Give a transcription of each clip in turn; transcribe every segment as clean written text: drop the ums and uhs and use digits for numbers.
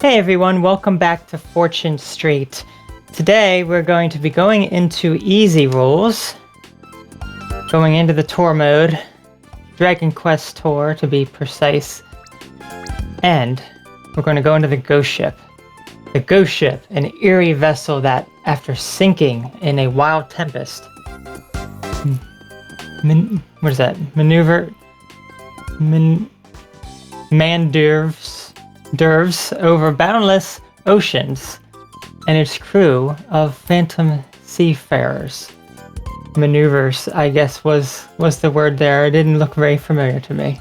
Hey everyone, welcome back to Fortune Street. Today we're going to be going into easy rules, going into the tour mode, Dragon Quest tour to be precise, and we're going to go into the ghost ship. The ghost ship, an eerie vessel that, after sinking in a wild tempest, maneuvers over boundless oceans and its crew of phantom seafarers. Maneuvers, I guess, was the word there. It didn't look very familiar to me.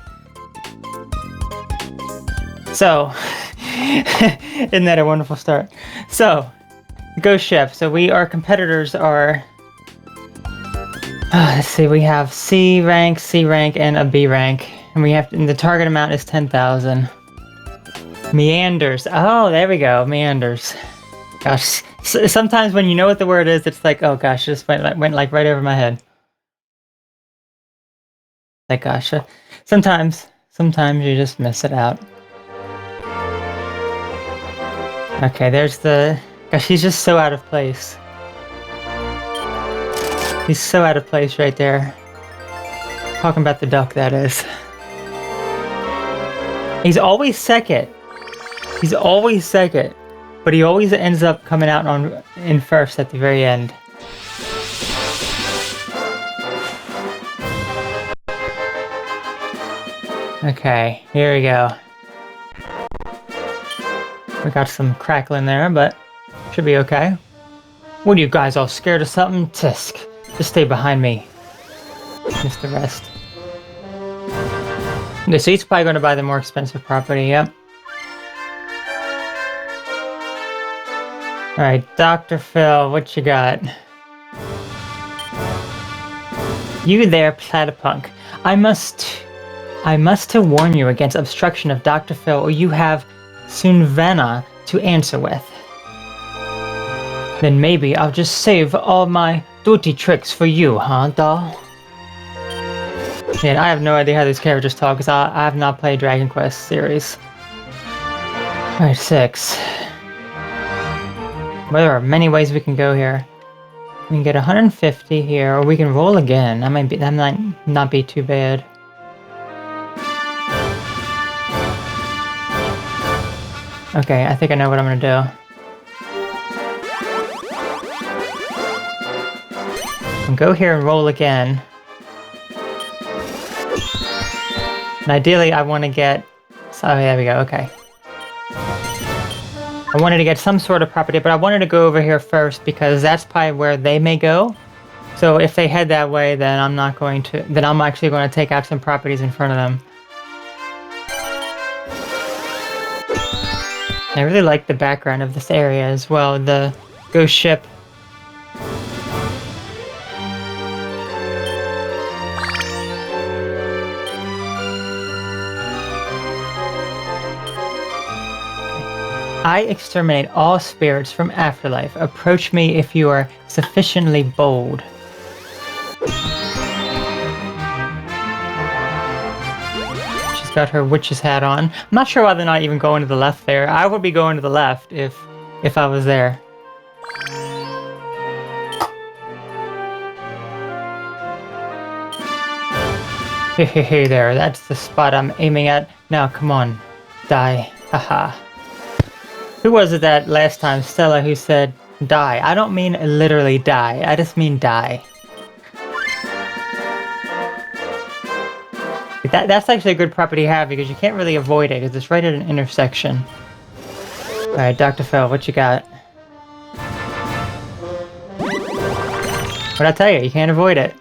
So, isn't that a wonderful start? So, ghost ship. So our competitors are, let's see, we have C rank, and a B rank. And the target amount is 10,000. Meanders. Oh, there we go. Meanders. Gosh, sometimes when you know what the word is, it's like, oh gosh, it just went like right over my head. Like gosh, sometimes you just miss it out. Okay, there's the. Gosh, he's just so out of place. He's so out of place right there. Talking about the duck, that is. He's always second. He's always second, but he always ends up coming out in first at the very end. Okay, here we go. We got some crackling there, but should be okay. What are you guys all scared of something? Tisk. Just stay behind me. Missed the rest. So he's probably going to buy the more expensive property, yep. Alright, Dr. Phil, what you got? You there, Platypunk. I must warn you against obstruction of Dr. Phil, or you have Sunvana to answer with. Then maybe I'll just save all my dirty tricks for you, huh, doll? Yeah, I have no idea how these characters talk, because I have not played Dragon Quest series. Alright, 6. Well, there are many ways we can go here. We can get 150 here, or we can roll again. That might not be too bad. Okay, I think I know what I'm gonna do. I'll go here and roll again. And ideally, I want to get. Oh, there we go. Okay. I wanted to get some sort of property, but I wanted to go over here first because that's probably where they may go. So if they head that way, then I'm actually going to take out some properties in front of them. I really like the background of this area as well, the ghost ship. I exterminate all spirits from afterlife. Approach me if you are sufficiently bold. She's got her witch's hat on. I'm not sure why they're not even going to the left there. I would be going to the left if I was there. Hey there, that's the spot I'm aiming at. Now come on, die. Haha. Who was it that last time, Stella, who said die? I don't mean literally die, I just mean die. That's actually a good property to have because you can't really avoid it because it's right at an intersection. Alright, Dr. Phil, what you got? What'd I tell you? You can't avoid it.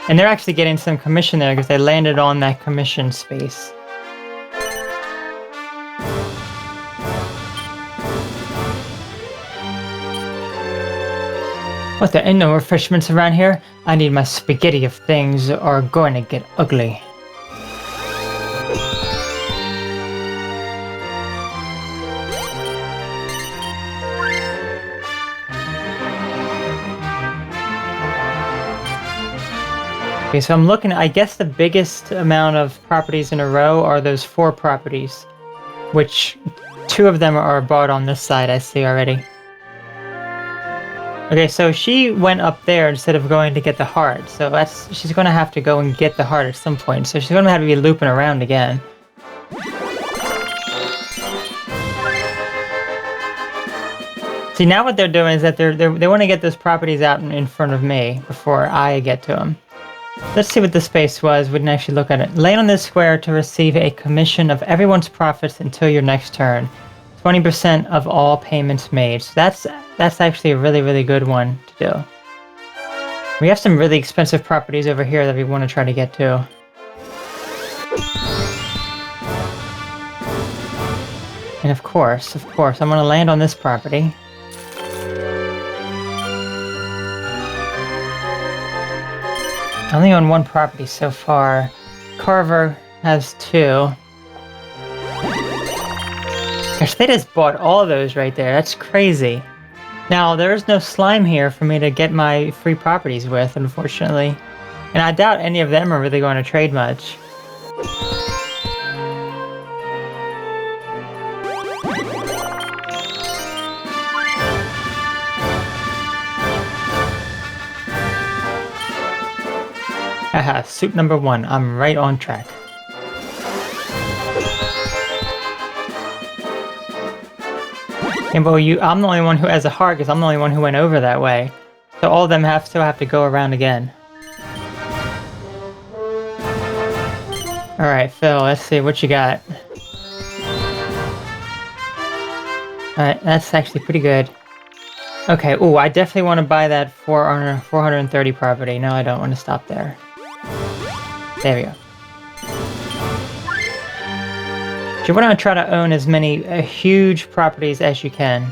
And they're actually getting some commission there because they landed on that commission space. What, there ain't no refreshments around here? I need my spaghetti if things are going to get ugly. Okay, so I'm looking, I guess the biggest amount of properties in a row are those 4 properties. which 2 of them are bought on this side, I see already. Okay, so she went up there instead of going to get the heart, so she's gonna have to go and get the heart at some point, so she's gonna have to be looping around again. See, now what they're doing is that they want to get those properties out in front of me before I get to them. Let's see what the space was. We can actually look at it. Land on this square to receive a commission of everyone's profits until your next turn. 20% of all payments made. So that's actually a really, really good one to do. We have some really expensive properties over here that we want to try to get to. And of course, I'm going to land on this property. I only own 1 property so far. Carver has 2. Gosh, they just bought all those right there. That's crazy. Now, there's no slime here for me to get my free properties with, unfortunately. And I doubt any of them are really going to trade much. Haha, suit number 1. I'm right on track. And well, I'm the only one who has a heart because I'm the only one who went over that way. So all of them still have to go around again. Alright, Phil, let's see what you got. Alright, that's actually pretty good. Okay, ooh, I definitely want to buy that 430 property. No, I don't want to stop there. There we go. You want to try to own as many huge properties as you can.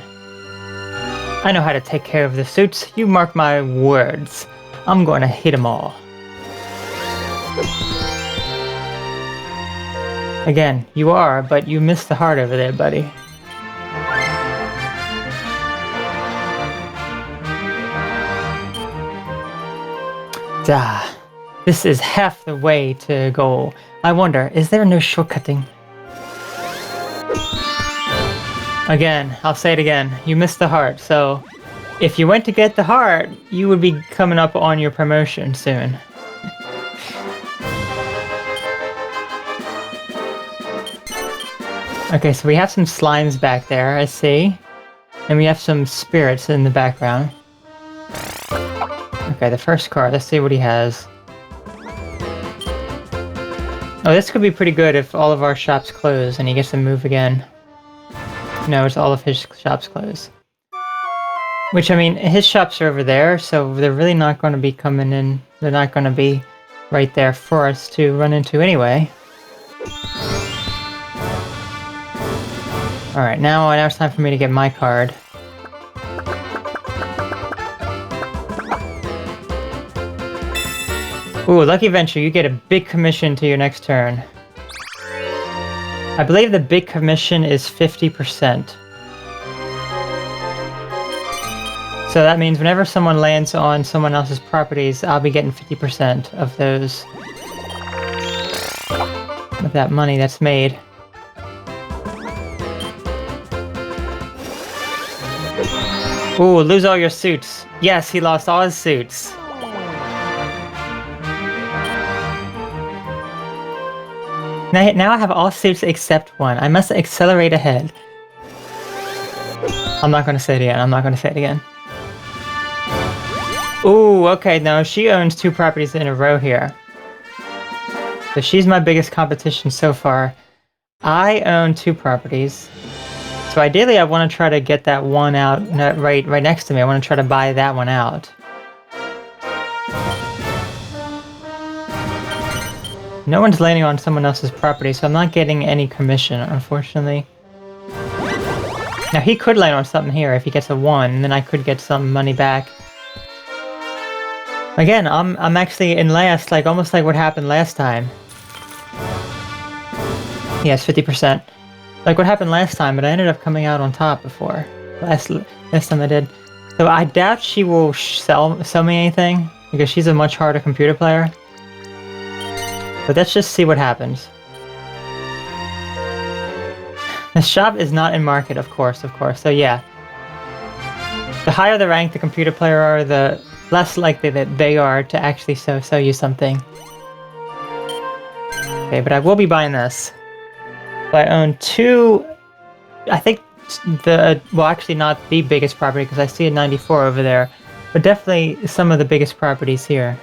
I know how to take care of the suits. You mark my words. I'm going to hit them all. Again, you are, but you missed the heart over there, buddy. Duh. This is half the way to goal. I wonder, is there no shortcutting? Again, I'll say it again. You missed the heart, so if you went to get the heart, you would be coming up on your promotion soon. Okay, so we have some slimes back there, I see. And we have some spirits in the background. Okay, the first card, let's see what he has. Oh, this could be pretty good if all of our shops close and he gets to move again. No, it's all of his shops close. Which, I mean, his shops are over there, so they're really not going to be coming in. They're not going to be right there for us to run into anyway. Alright, now it's time for me to get my card. Ooh, Lucky Venture, you get a big commission to your next turn. I believe the big commission is 50%. So that means whenever someone lands on someone else's properties, I'll be getting 50% of those. Of that money that's made. Ooh, lose all your suits. Yes, he lost all his suits. Now I have all suits except one. I must accelerate ahead. I'm not gonna say it again. I'm not gonna say it again. Ooh, okay, no, she owns 2 properties in a row here. So she's my biggest competition so far. I own 2 properties. So ideally I want to try to get that one out right next to me. I want to try to buy that one out. No one's landing on someone else's property, so I'm not getting any commission, unfortunately. Now he could land on something here if he gets a 1, and then I could get some money back. Again, I'm actually in last, like almost like what happened last time. Yes, 50%. Like what happened last time, but I ended up coming out on top before. Last time I did. So I doubt she will sell me anything, because she's a much harder computer player. But let's just see what happens. The shop is not in market, of course. So yeah. The higher the rank the computer player are, the less likely that they are to actually sell you something. Okay, but I will be buying this. So I own two... I think well, actually not the biggest property, because I see a 94 over there. But definitely some of the biggest properties here.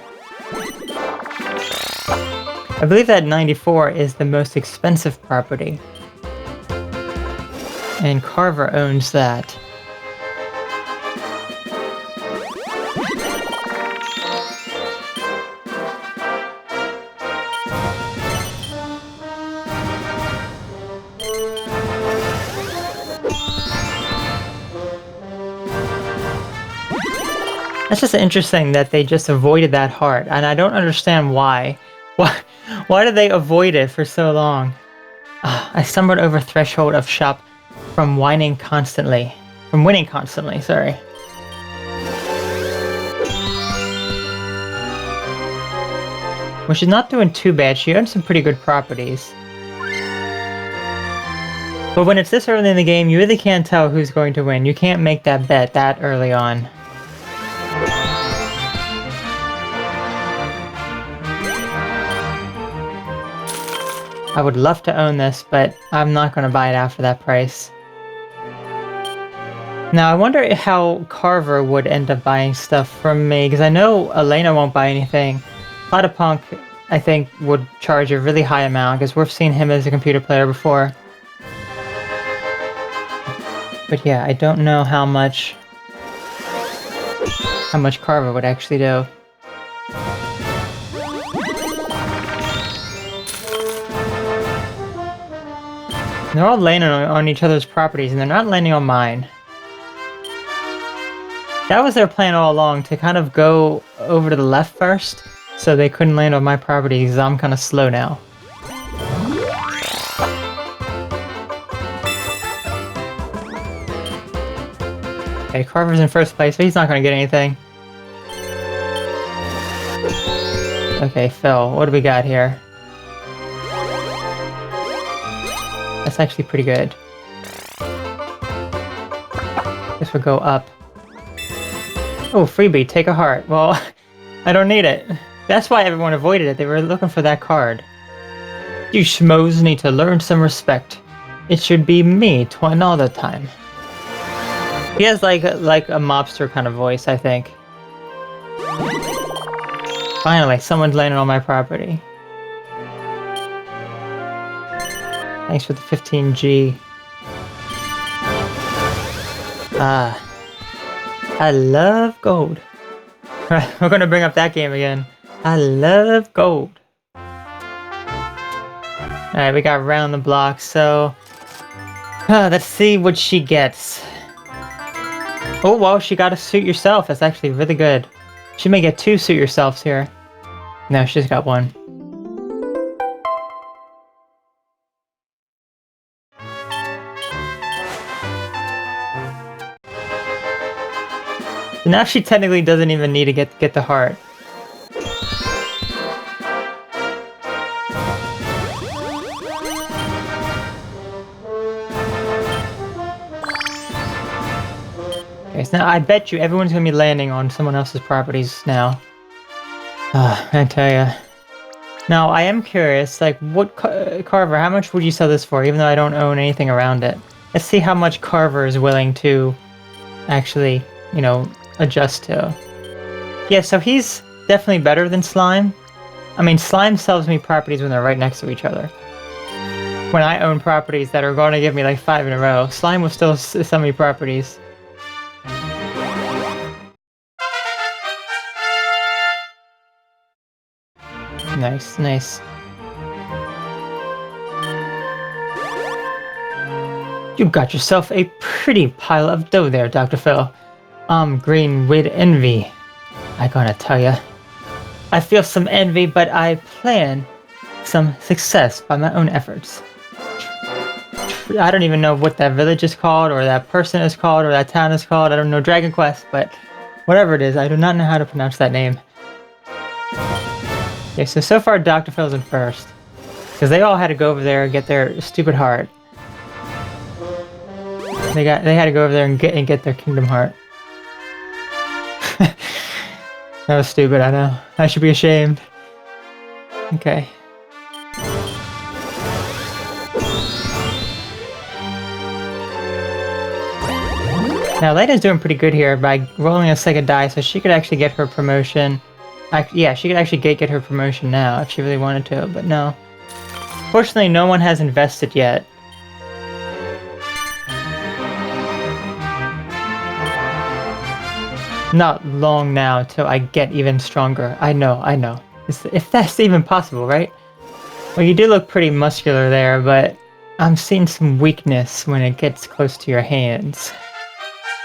I believe that 94 is the most expensive property. And Carver owns that. That's just interesting that they just avoided that heart, and I don't understand why. Why did they avoid it for so long? I stumbled over threshold of shop from winning constantly. From winning constantly, sorry. Well, she's not doing too bad. She owns some pretty good properties. But when it's this early in the game, you really can't tell who's going to win. You can't make that bet that early on. I would love to own this, but I'm not going to buy it out for that price. Now, I wonder how Carver would end up buying stuff from me, because I know Alena won't buy anything. Platypunk, I think, would charge a really high amount, because we've seen him as a computer player before. But yeah, I don't know how much Carver would actually do. They're all landing on each other's properties, and they're not landing on mine. That was their plan all along, to kind of go over to the left first, so they couldn't land on my property, because I'm kind of slow now. Okay, Carver's in first place, but he's not going to get anything. Okay, Phil, what do we got here? That's actually pretty good. Guess we'll go up. Oh, freebie, take a heart. Well, I don't need it. That's why everyone avoided it. They were looking for that card. You schmoes need to learn some respect. It should be me all the time. He has like a mobster kind of voice, I think. Finally, someone's landing on my property. Thanks for the 15G. I love gold. Right, we're gonna bring up that game again. I love gold. Alright, we got round the block, so... let's see what she gets. Oh, well, she got a suit yourself. That's actually really good. She may get 2 suit yourselves here. No, she just got 1. So now she technically doesn't even need to get the heart. Okay, so now I bet you everyone's gonna be landing on someone else's properties now. I tell ya. Now, I am curious, like, what Carver, how much would you sell this for, even though I don't own anything around it? Let's see how much Carver is willing to actually, you know, adjust to. Yeah, so he's definitely better than Slime. I mean, Slime sells me properties when they're right next to each other. When I own properties that are going to give me like 5 in a row, Slime will still sell me properties. Nice, nice. You got yourself a pretty pile of dough there, Dr. Phil. I'm green with envy. I gotta tell ya. I feel some envy, but I plan some success by my own efforts. I don't even know what that village is called, or that person is called, or that town is called. I don't know Dragon Quest, but whatever it is, I do not know how to pronounce that name. Okay, so far Dr. Phil's in first. Because they all had to go over there and get their stupid heart. They had to go over there and get their Kingdom Heart. That was stupid, I know. I should be ashamed. Okay. Now, Alena's doing pretty good here by rolling a second die, so she could actually get her promotion. Yeah, she could actually get her promotion now if she really wanted to, but no. Fortunately, no one has invested yet. Not long now till I get even stronger. I know. If that's even possible, right? Well, you do look pretty muscular there, but I'm seeing some weakness when it gets close to your hands.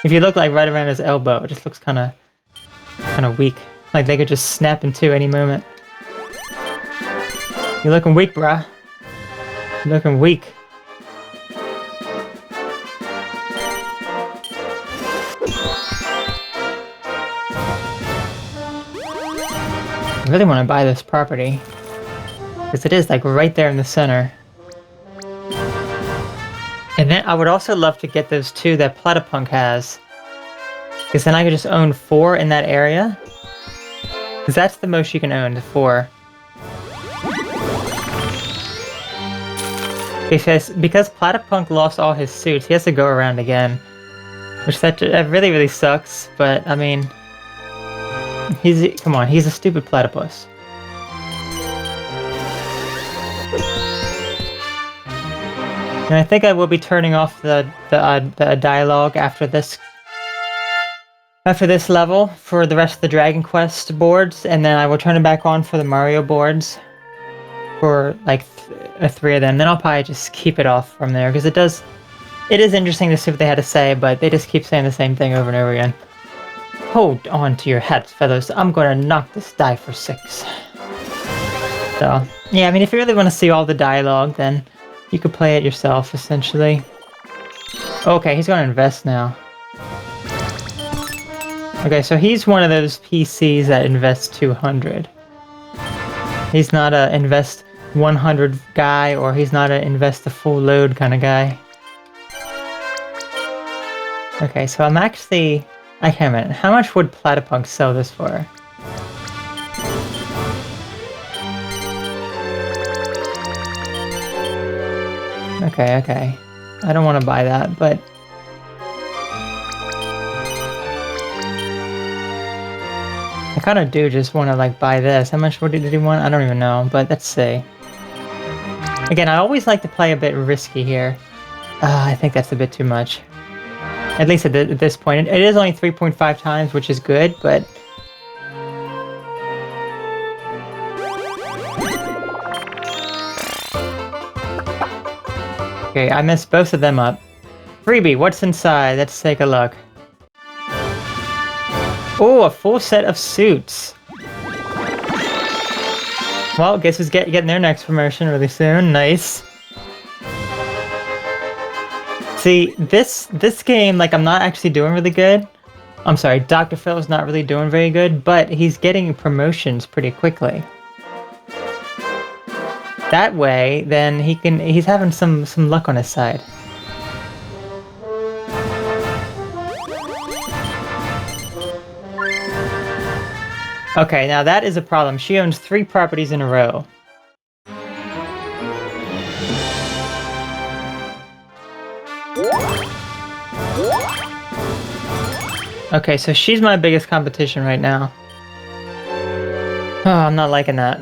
If you look like right around his elbow, it just looks kind of weak. Like they could just snap in two any moment. You're looking weak, bruh. You're looking weak. I really want to buy this property. Because it is like right there in the center. And then I would also love to get those two that Platypunk has. Because then I could just own 4 in that area. Because that's the most you can own, the 4. Because Platypunk lost all his suits, he has to go around again. Which that really, really sucks, but I mean... Come on, he's a stupid platypus. And I think I will be turning off the dialogue after this level for the rest of the Dragon Quest boards, and then I will turn it back on for the Mario boards for like 3 of them. Then I'll probably just keep it off from there because it is interesting to see what they had to say, but they just keep saying the same thing over and over again. Hold on to your hats, fellows. I'm gonna knock this die for 6. So yeah, I mean, if you really want to see all the dialogue, then you could play it yourself, essentially. Okay, he's going to invest now. Okay, so he's one of those PCs that invests 200. He's not a invest 100 guy, or he's not a invest the full load kind of guy. Okay, so I'm actually... I can't remember. How much would Platypunk sell this for? Okay. I don't want to buy that, but... I kind of do just want to, like, buy this. How much did he want? I don't even know, but let's see. Again, I always like to play a bit risky here. I think that's a bit too much. At least at this point. It is only 3.5 times, which is good, but... Okay, I messed both of them up. Freebie, what's inside? Let's take a look. Oh, a full set of suits. Well, guess who's getting their next promotion really soon. Nice. See, this game, like, I'm not actually doing really good. I'm sorry, Dr. Phil's not really doing very good, but he's getting promotions pretty quickly. That way, then he's having some luck on his side. Okay, now that is a problem. She owns 3 properties in a row. Okay, so she's my biggest competition right now. Oh, I'm not liking that.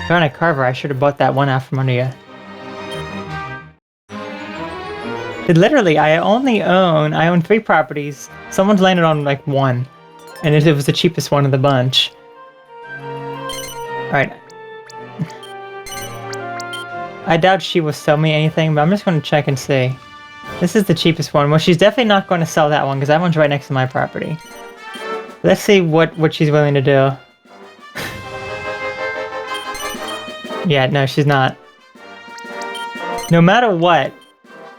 Darn it, Carver, I should have bought that one out from under you. Literally, I own 3 properties. Someone's landed on, like, 1. And it was the cheapest one of the bunch. Alright. I doubt she will sell me anything, but I'm just going to check and see. This is the cheapest one. Well, she's definitely not going to sell that one, because that one's right next to my property. Let's see what she's willing to do. Yeah, no, she's not. No matter what,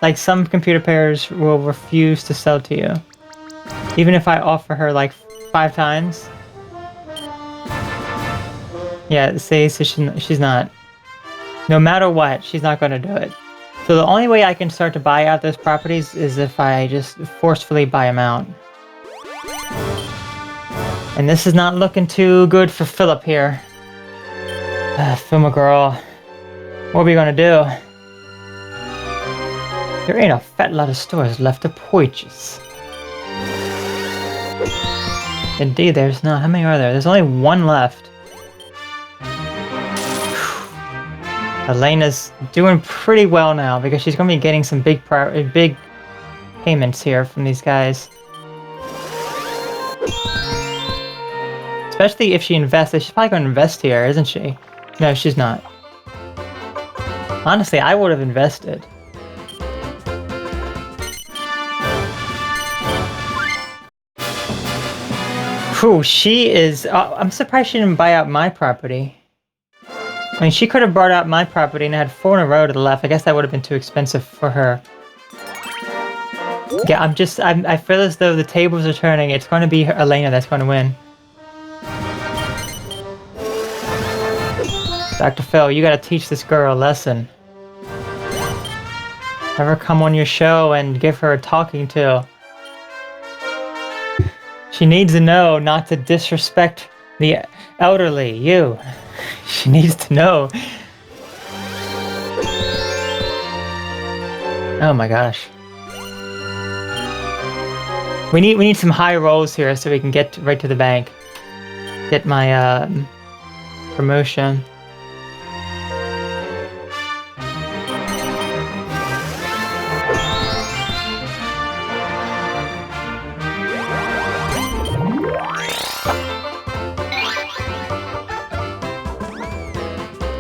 like, some computer pairs will refuse to sell to you. Even if I offer her, like, 5 times. Yeah, see, so she's not. No matter what, she's not going to do it. So the only way I can start to buy out those properties is if I just forcefully buy them out. And this is not looking too good for Philip here. Film a girl. What are we gonna do? There ain't a fat lot of stores left to purchase. Indeed, there's not. How many are there? There's only one left. Alena's doing pretty well now because she's gonna be getting some big payments here from these guys. Especially if she invests. She's probably going to invest here, isn't she? No, she's not. Honestly, I would have invested. Whew, she is... I'm surprised she didn't buy out my property. I mean, she could have bought out my property and had 4 in a row to the left. I guess that would have been too expensive for her. Yeah, I feel as though the tables are turning. It's going to be Alena that's going to win. Dr. Phil, you gotta teach this girl a lesson. Have her come on your show and give her a talking to. She needs to know not to disrespect the elderly, you. She needs to know. Oh my gosh. We need some high rolls here so we can get right to the bank. Get my promotion.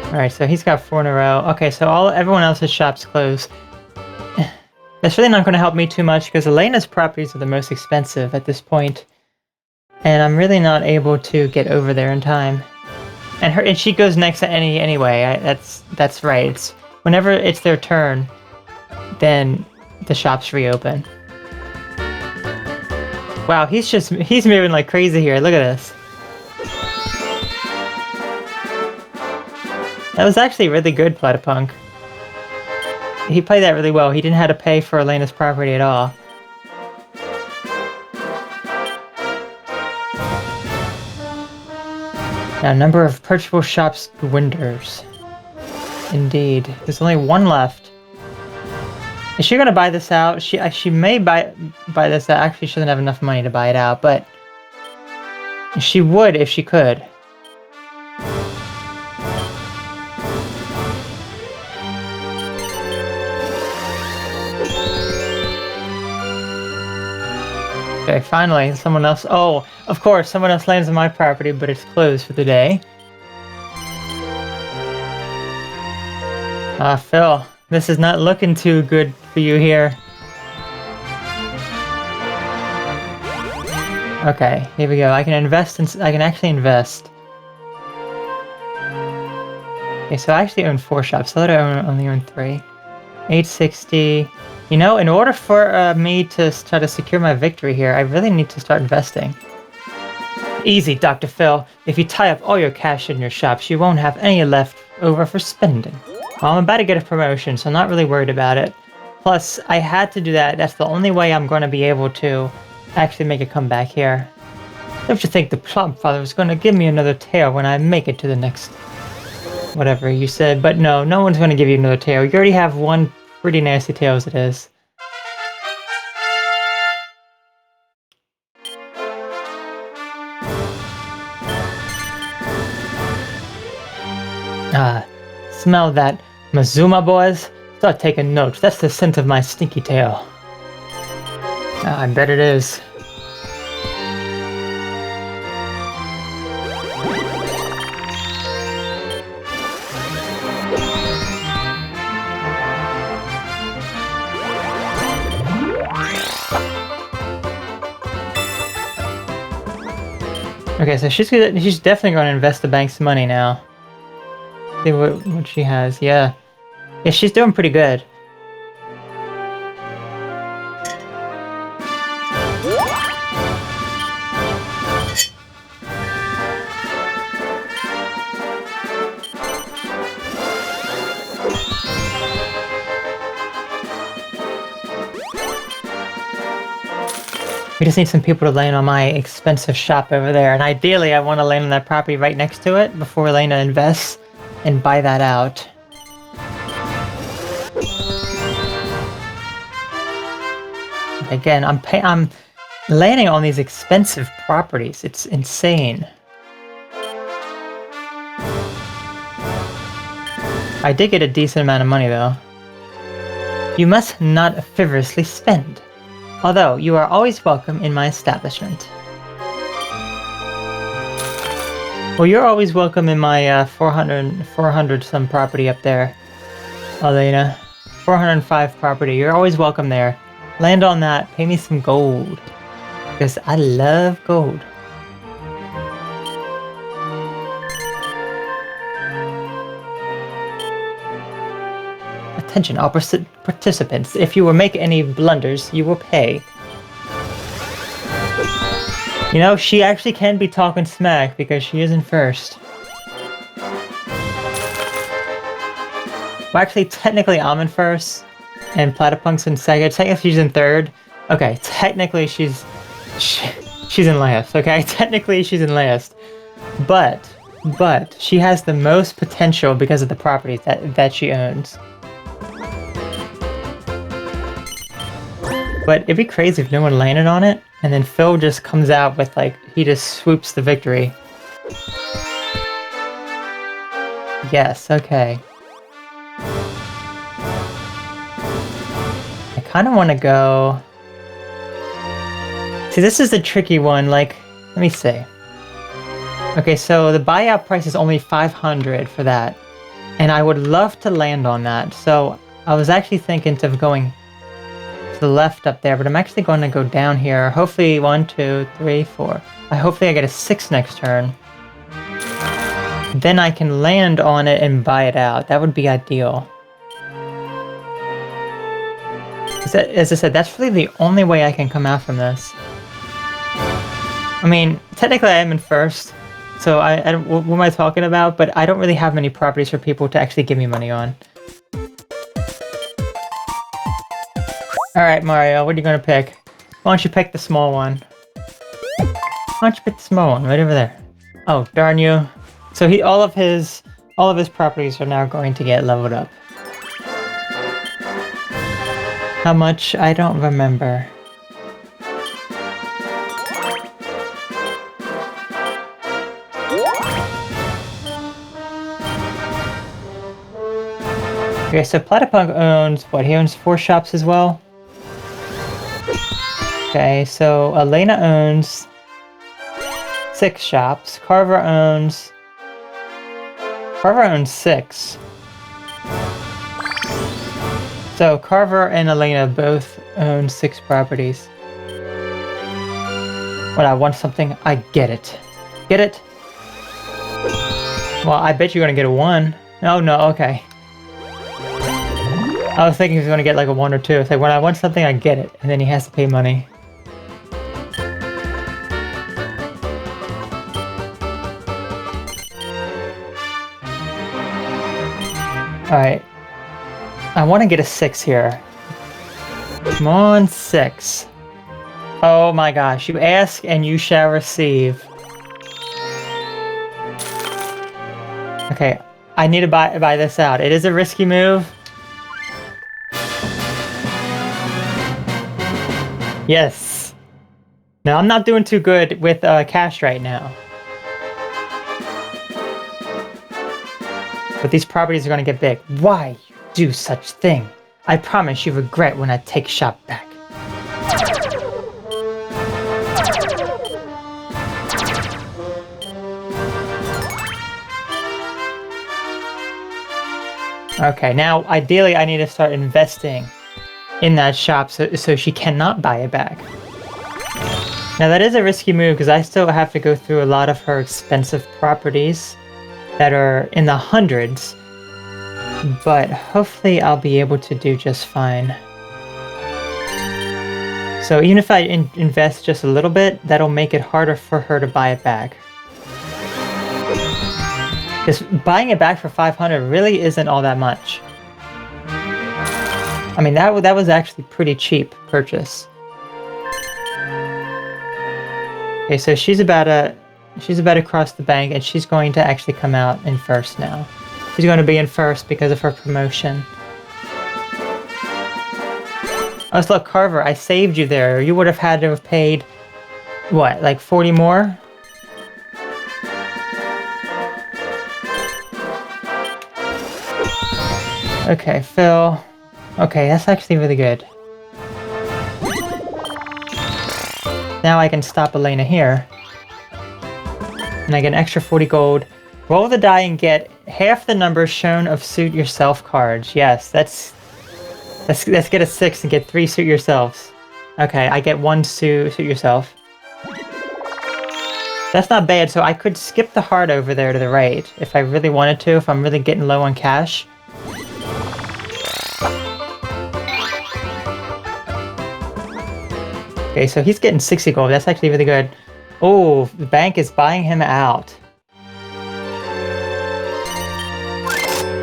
Alright, so he's got 4 in a row. Okay, so everyone else's shop's closed. That's really not going to help me too much because Alena's properties are the most expensive at this point. And I'm really not able to get over there in time. And she goes next to anyway. That's right. Whenever it's their turn, then the shops reopen. Wow, he's moving like crazy here. Look at this. That was actually really good, Platypunk. He played that really well. He didn't have to pay for Alena's property at all. Now, number of purchasable shops dwindles. Indeed. There's only 1 left. Is she gonna buy this out? She may buy this out. Actually, she doesn't have enough money to buy it out, but she would if she could. Okay, finally, someone else. Oh, of course, someone else lands on my property, but it's closed for the day. Phil, this is not looking too good for you here. Okay, here we go. I can actually invest. Okay, so I actually own 4 shops. So I only own 3. 860. You know, in order for me to try to secure my victory here, I really need to start investing. Easy, Dr. Phil. If you tie up all your cash in your shops, you won't have any left over for spending. Well, I'm about to get a promotion, so I'm not really worried about it. Plus, I had to do that. That's the only way I'm going to be able to actually make a comeback here. Don't you think the Plum Father is going to give me another tail when I make it to the next... whatever you said, but no one's going to give you another tail. You already have 1 pretty nasty tail as it is. Smell that, Mazuma boys? Start taking notes. That's the scent of my stinky tail. I bet it is. Okay, so she's definitely going to invest the bank's money now. See what she has. Yeah, she's doing pretty good. We just need some people to land on my expensive shop over there. And ideally, I want to land on that property right next to it before Alena invests and buy that out. Again, I'm landing on these expensive properties. It's insane. I did get a decent amount of money though. You must not frivolously spend, although you are always welcome in my establishment. Well, you're always welcome in my 400 some property up there, Alena. 405 property. You're always welcome there. Land on that. Pay me some gold, because I love gold. Attention, all participants. If you will make any blunders, you will pay. You know, she actually can be talking smack because she is in first. Well, actually, technically I'm in first, and Platypunk's in second. Technically she's in third. Okay, technically she's in last, okay? Technically she's in last. But she has the most potential because of the properties that she owns. But it'd be crazy if no one landed on it, and then Phil just comes out with, like, he just swoops the victory. Yes, okay. I kind of want to go... See, this is the tricky one, like, let me see. Okay, so the buyout price is only 500 for that, and I would love to land on that, so I was actually thinking of going to the left up there, but I'm actually going to go down here. Hopefully 1, 2, 3, 4. Hopefully I get a 6 next turn. Then I can land on it and buy it out. That would be ideal. As I said, that's really the only way I can come out from this. I mean, technically I am in first, so I don't, what am I talking about? But I don't really have many properties for people to actually give me money on. Alright, Mario, what are you gonna pick? Why don't you pick the small one? Why don't you pick the small one, right over there? Oh, darn you. So all of his properties are now going to get leveled up. How much? I don't remember. Okay, so Platypunk owns, what, he owns 4 shops as well? Okay, so Alena owns 6 shops. Carver owns 6. So Carver and Alena both own 6 properties. When I want something, I get it. Get it? Well, I bet you're gonna get a 1. Oh no, okay. I was thinking he was gonna get like a 1 or 2. It's like, when I want something, I get it. And then he has to pay money. Alright. I want to get a 6 here. Come on, 6. Oh my gosh, you ask and you shall receive. Okay, I need to buy this out. It is a risky move. Yes. Now, I'm not doing too good with cash right now. But these properties are going to get big. Why you do such thing? I promise you regret when I take shop back. Okay, now ideally I need to start investing in that shop so she cannot buy it back. Now that is a risky move because I still have to go through a lot of her expensive properties that are in the hundreds, but hopefully I'll be able to do just fine. So even if I invest just a little bit, that'll make it harder for her to buy it back. Because buying it back for 500 really isn't all that much. I mean, that was actually pretty cheap purchase. Okay, so she's about to cross the bank, and she's going to actually come out in first now. She's going to be in first because of her promotion. Oh, so look, Carver, I saved you there. You would have had to have paid, what, like 40 more? Okay, Phil. Okay, that's actually really good. Now I can stop Alena here. And I get an extra 40 gold. Roll the die and get half the numbers shown of suit yourself cards. Yes, let's get a 6 and get 3 suit yourselves. Okay, I get 1 suit yourself. That's not bad, so I could skip the heart over there to the right if I really wanted to, if I'm really getting low on cash. Okay, so he's getting 60 gold. That's actually really good. Oh, the bank is buying him out.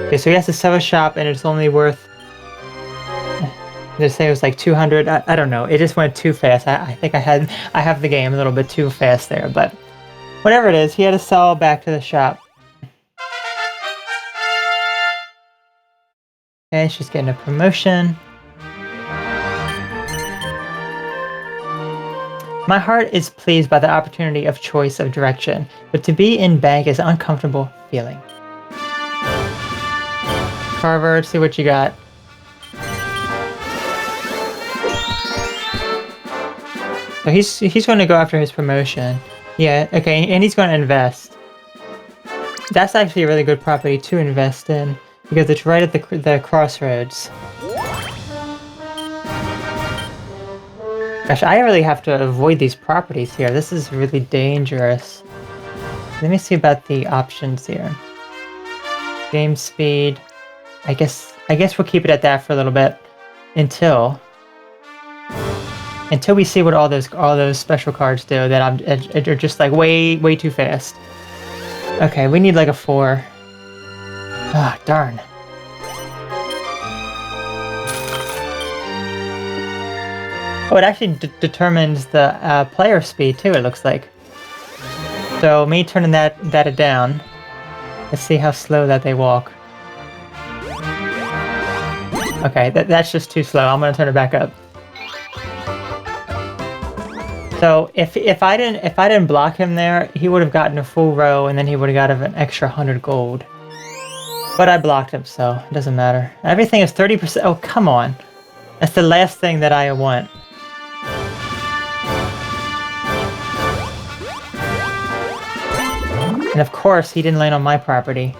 Okay, so he has to sell a shop and it's only worth... They say it was like 200. I don't know. It just went too fast. I think I have the game a little bit too fast there, but whatever it is, he had to sell back to the shop. Okay, she's getting a promotion. My heart is pleased by the opportunity of choice of direction, but to be in bank is an uncomfortable feeling. Carver, let's see what you got. So he's going to go after his promotion. Yeah, okay, and he's going to invest. That's actually a really good property to invest in because it's right at the crossroads. Gosh, I really have to avoid these properties here. This is really dangerous. Let me see about the options here. Game speed. I guess we'll keep it at that for a little bit until we see what all those special cards do that are just like way too fast. Okay, we need like a 4. Ah, darn. Oh, it actually determines the player speed too, it looks like. So me turning that down. Let's see how slow that they walk. Okay, that's just too slow. I'm gonna turn it back up. So if I didn't block him there, he would have gotten a full row, and then he would have got an extra 100 gold. But I blocked him, so it doesn't matter. Everything is 30%. Oh, come on! That's the last thing that I want. And of course, he didn't land on my property.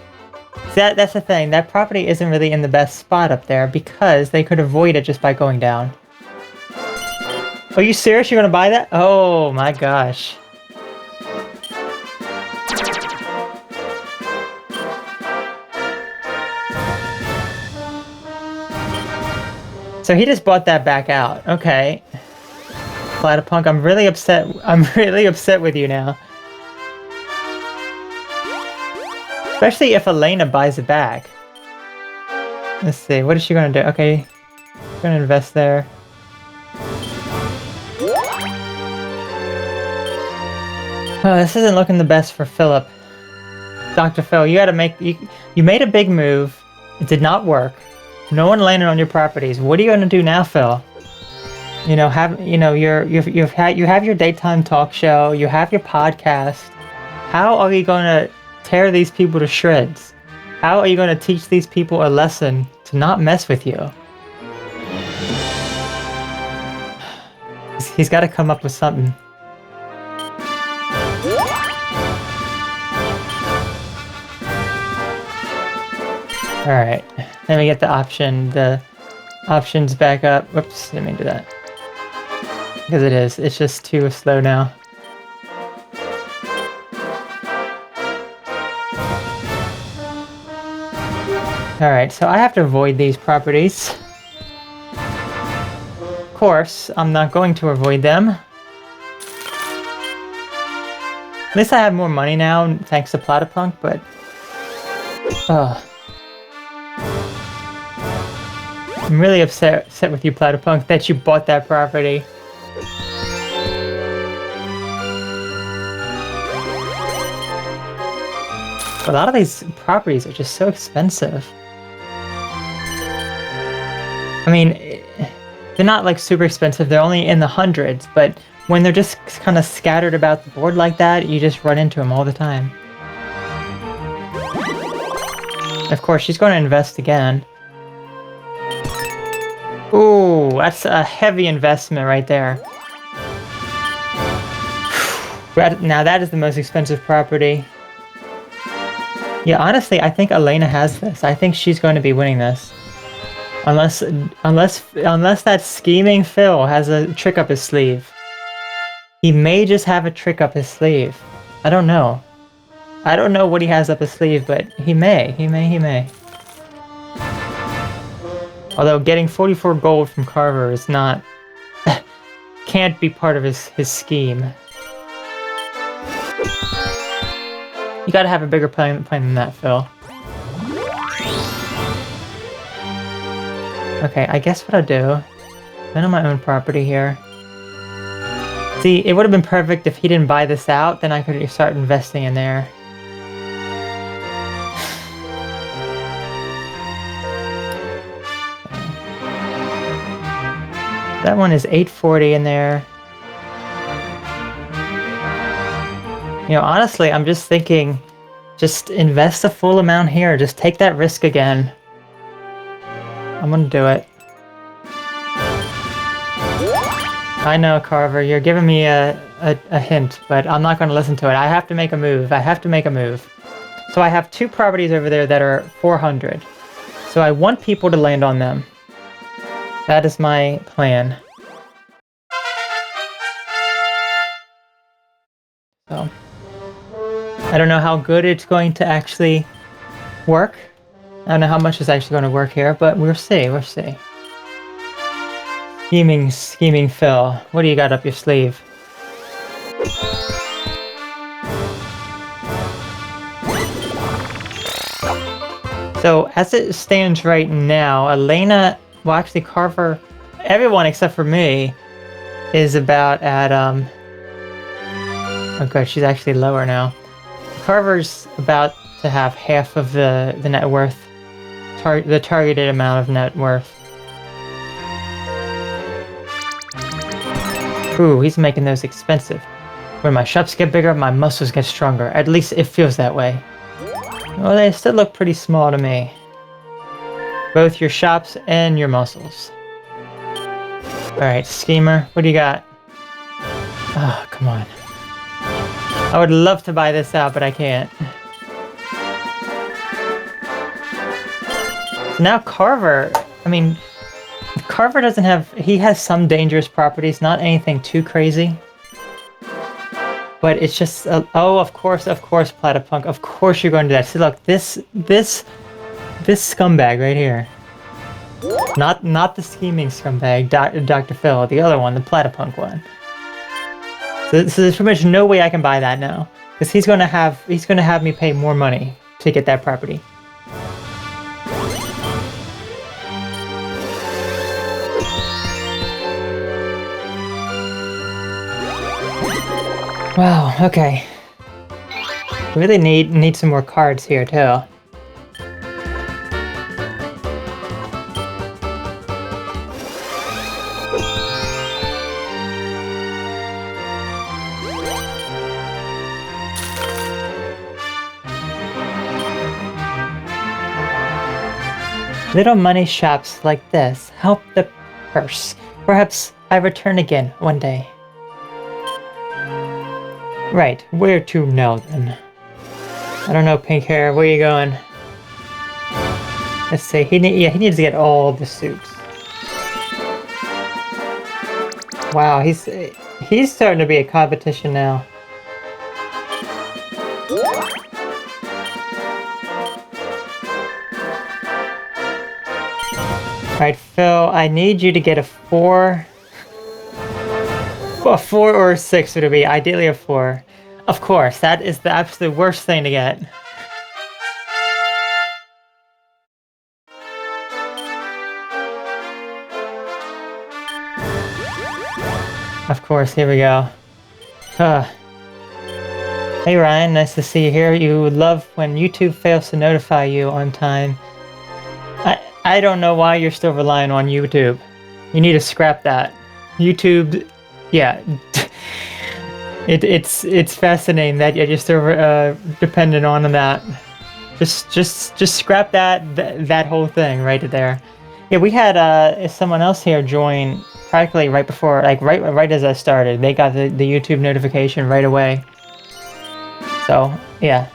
That's the thing. That property isn't really in the best spot up there because they could avoid it just by going down. Are you serious? You're gonna buy that? Oh my gosh. So he just bought that back out. Okay. Platypunk, I'm really upset. I'm really upset with you now. Especially if Alena buys it back. Let's see, what is she gonna do? Okay, she's gonna invest there. Oh, this isn't looking the best for Philip. Dr. Phil, you gotta make... You made a big move. It did not work. No one landed on your properties. What are you gonna do now, Phil? You know, you have your daytime talk show. You have your podcast. How are you gonna tear these people to shreds? How are you gonna teach these people a lesson to not mess with you? He's got to come up with something. Alright, let me get the options back up. Whoops, let me do that. Because it's just too slow now. Alright, so I have to avoid these properties. Of course, I'm not going to avoid them. At least I have more money now, thanks to Platypunk, but... I'm really upset with you, Platypunk, that you bought that property. A lot of these properties are just so expensive. I mean, they're not like super expensive, they're only in the hundreds, but when they're just kind of scattered about the board like that, you just run into them all the time. Of course, she's going to invest again. Ooh, that's a heavy investment right there. Now that is the most expensive property. Yeah, honestly, I think Alena has this. I think she's going to be winning this. Unless that scheming Phil has a trick up his sleeve. He may just have a trick up his sleeve. I don't know. I don't know what he has up his sleeve, but he may. He may. Although getting 44 gold from Carver is not... can't be part of his scheme. You gotta have a bigger plan than that, Phil. Okay, I guess what I'll do... I'm on my own property here. See, it would have been perfect if he didn't buy this out, then I could start investing in there. That one is 840 in there. You know, honestly, I'm just thinking, just invest the full amount here. Just take that risk again. I'm gonna do it. I know, Carver, you're giving me a hint, but I'm not gonna listen to it. I have to make a move. I have to make a move. So I have 2 properties over there that are 400. So I want people to land on them. That is my plan. So, I don't know how good it's going to actually work. I don't know how much is actually going to work here, but we'll see, we'll see. Scheming Phil. What do you got up your sleeve? So, as it stands right now, Alena, well actually Carver, everyone except for me, is about at, oh good, she's actually lower now. Carver's about to have half of the net worth, the targeted amount of net worth. Ooh, he's making those expensive. When my shops get bigger, my muscles get stronger. At least it feels that way. Well, they still look pretty small to me. Both your shops and your muscles. Alright, Schemer, what do you got? Oh, come on. I would love to buy this out, but I can't. So now Carver, I mean, Carver doesn't have, he has some dangerous properties, not anything too crazy. But it's just, oh, of course, Platypunk, of course you're going to do that. See, look, this scumbag right here. Not the scheming scumbag, Dr. Phil, the other one, the Platypunk one. So there's pretty much no way I can buy that now, because he's gonna have me pay more money to get that property. Wow, okay. We really need some more cards here too. Little money shops like this help the purse. Perhaps I return again one day. Right, where to now then? I don't know, pink hair, where are you going? Let's see, he needs to get all the suits. Wow, he's starting to be a competition now. Alright, Phil, I need you to get a 4. A 4 or a 6 would it be? Ideally a 4. Of course, that is the absolute worst thing to get. Of course, here we go. Hey Ryan, nice to see you here. You would love when YouTube fails to notify you on time. I don't know why you're still relying on YouTube. You need to scrap that. YouTube, yeah. It's fascinating that you're still dependent on that. Just scrap that whole thing right there. Yeah, we had someone else here join practically right before, like right as I started. They got the YouTube notification right away. So yeah,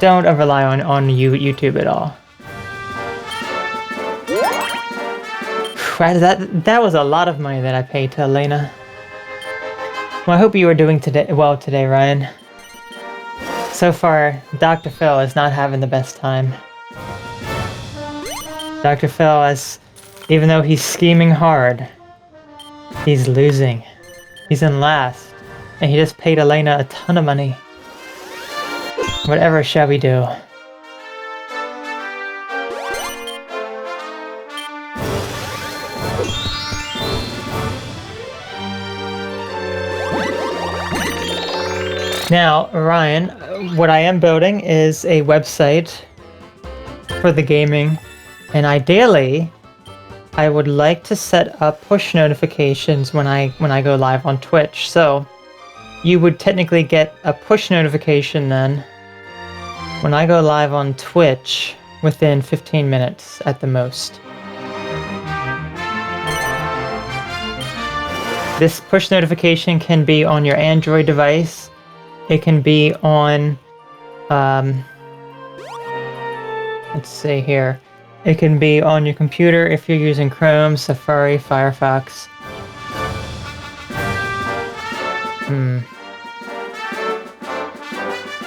don't rely on YouTube at all. That was a lot of money that I paid to Alena. Well, I hope you are doing well today, Ryan. So far, Dr. Phil is not having the best time. Dr. Phil even though he's scheming hard, he's losing. He's in last, and he just paid Alena a ton of money. Whatever shall we do? Now, Ryan, what I am building is a website for the gaming, and ideally, I would like to set up push notifications when I go live on Twitch. So, you would technically get a push notification then when I go live on Twitch within 15 minutes at the most. This push notification can be on your Android device. It can be on, let's see here. It can be on your computer if you're using Chrome, Safari, Firefox.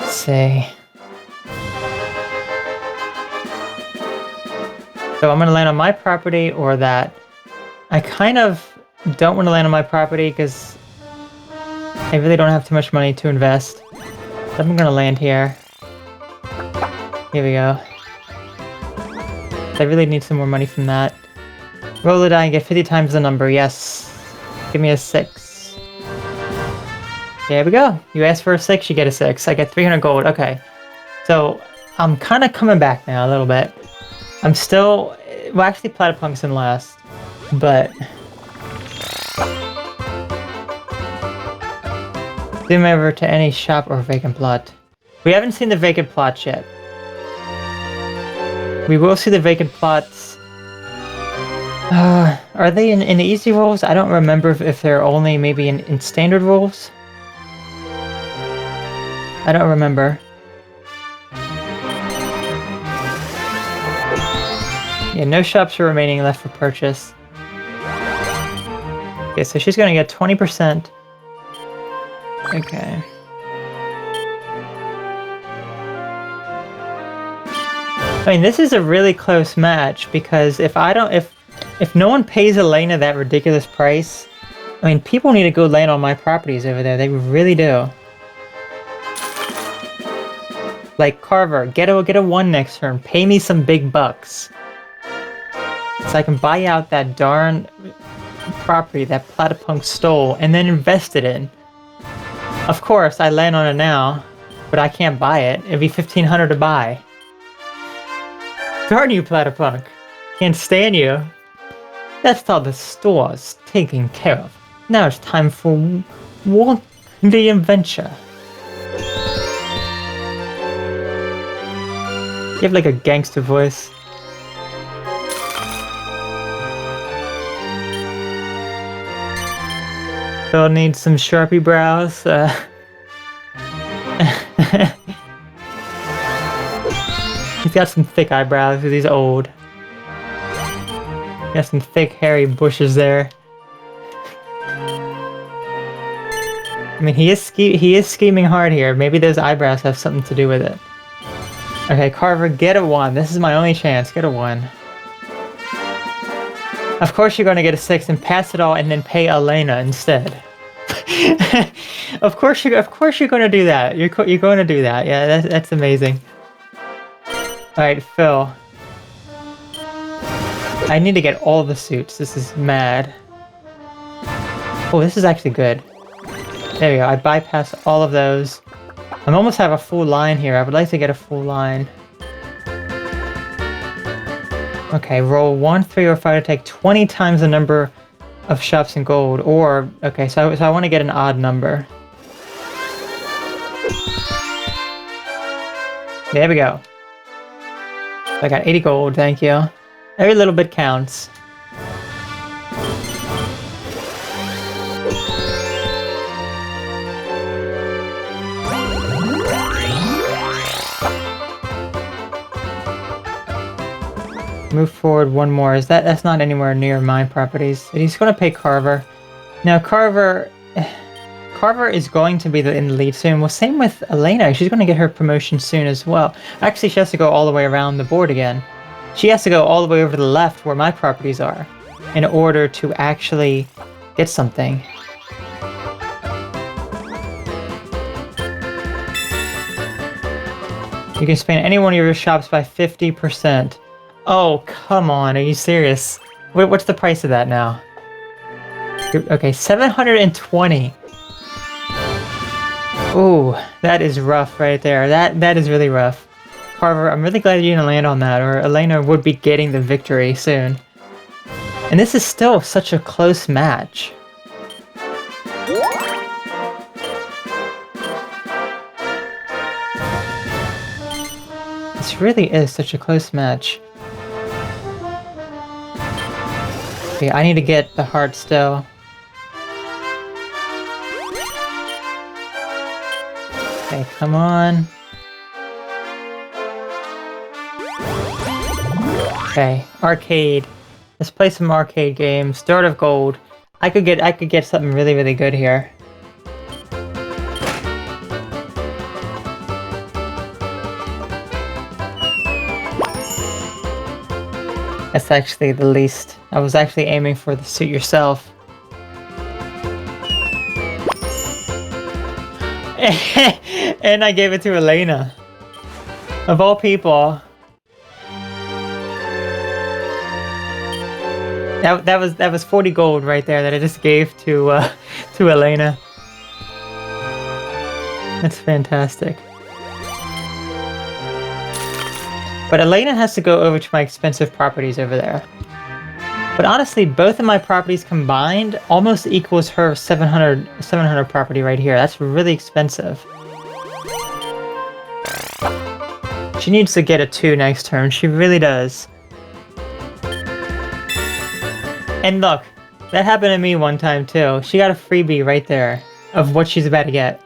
Let's see. So I'm gonna land on my property or that. I kind of don't want to land on my property because I really don't have too much money to invest. So I'm gonna land here. Here we go. I really need some more money from that. Roll the die and get 50 times the number. Yes. Give me a 6. There we go. You asked for a 6, you get a 6. I get 300 gold. Okay. So I'm kind of coming back now a little bit. I'm still... Well, actually, Platypunk's in last. But... zoom over to any shop or vacant plot. We haven't seen the vacant plots yet. We will see the vacant plots. Are they in easy rolls? I don't remember if they're only maybe in standard rolls. I don't remember. Yeah, no shops are remaining left for purchase. Okay, so she's gonna get 20%. Okay. I mean, this is a really close match because if no one pays Alena that ridiculous price, I mean, people need to go land on my properties over there. They really do. Like Carver, get a 1 next turn. Pay me some big bucks, so I can buy out that darn property that Platypunk stole and then invest it in. Of course, I land on it now, but I can't buy it. It'd be 1,500 to buy. Darn you, Platypunk. Can't stand you. That's all the store's taken care of. Now it's time for the adventure. You have like a gangster voice. Phil needs some Sharpie brows. He's got some thick eyebrows because he's old. Got some thick hairy bushes there. I mean, he is scheming hard here. Maybe those eyebrows have something to do with it. Okay, Carver, get a 1. This is my only chance. Get a 1. Of course you're going to get a 6 and pass it all and then pay Alena instead. Of course you're going to do that. You're going to do that. Yeah, that's amazing. Alright, Phil. I need to get all the suits. This is mad. Oh, this is actually good. There we go. I bypass all of those. I'm almost have a full line here. I would like to get a full line. Okay, roll 1, 3, or 5 to take 20 times the number of shops in gold. Or, okay, so I want to get an odd number. There we go. I got 80 gold, thank you. Every little bit counts. Move forward one more. That's not anywhere near mine properties. He's gonna pay Carver. Now Carver is going to be in the lead soon. Well, same with Alena. She's gonna get her promotion soon as well. Actually, she has to go all the way around the board again. She has to go all the way over to the left where my properties are in order to actually get something. You can expand any one of your shops by 50%. Oh, come on. Are you serious? What's the price of that now? Okay, 720. Ooh, that is rough right there. That is really rough. Carver, I'm really glad you didn't land on that, or Alena would be getting the victory soon. And this is still such a close match. This really is such a close match. Okay, I need to get the heart still. Okay, come on. Okay, arcade. Let's play some arcade games. Start of gold. I could get something really, really good here. That's actually the least. I was actually aiming for the suit yourself. And I gave it to Alena. Of all people. That was 40 gold right there that I just gave to Alena. That's fantastic. But Alena has to go over to my expensive properties over there. But honestly, both of my properties combined almost equals her 700 property right here. That's really expensive. She needs to get a 2 next turn. She really does. And look, that happened to me one time too. She got a freebie right there of what she's about to get.